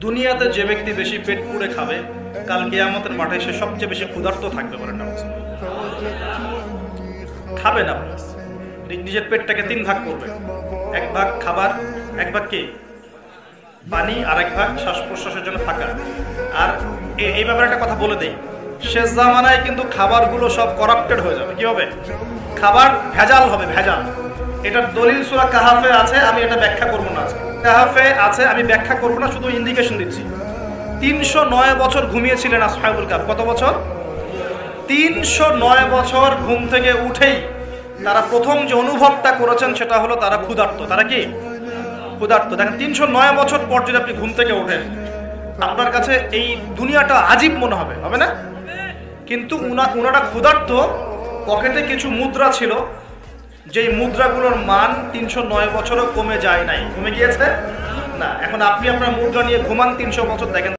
দুনিয়াতে যে ব্যক্তি বেশি পেট পুড়ে খাবে কাল কিয়ামতের মাঠে সে সবচেয়ে বেশি ক্ষুধার্ত থাকবে বলেন না? খাবে না, নিজের পেটটাকে তিন ভাগ করবে, এক ভাগ খাবার, এক ভাগ কি পানি, আর এক ভাগ শ্বাস প্রশ্বাসের জন্য থাকা। আর এই ব্যাপারে একটা কথা বলে দেই, শেষ জামানায় কিন্তু খাবারগুলো সব করাপ্টেড হয়ে যাবে। কি হবে? খাবার ভেজাল হবে, ভেজাল। এটার দলিল সূরা কাহাফে আছে, আমি এটা ব্যাখ্যা করবো না। কাহাফে আছে, আমি ব্যাখ্যা করবো না, শুধু ইন্ডিকেশন দিচ্ছি। 309 বছর ঘুমিয়েছিলেন আসহাবুল কাহফ। কত বছর? 309 বছর ঘুম থেকে উঠেই তারা প্রথম যে অনুভবটা করেছেন সেটা হলো তারা ক্ষুধার্ত। তারা কি ক্ষুধার্ত? দেখেন, 309 বছর পর যদি আপনি ঘুম থেকে ওঠেন, আপনার কাছে এই দুনিয়াটা আজীব মনে হবে, হবে না? কিন্তু উনারা ক্ষুধার্ত, পকেটে কিছু মুদ্রা ছিল, যেই মুদ্রাগুলোর মান 309 বছরও কমে যায় নাই। কমে গিয়েছে না? এখন আপনি আপনার মুদ্রা নিয়ে ঘুমান 300 বছর, দেখেন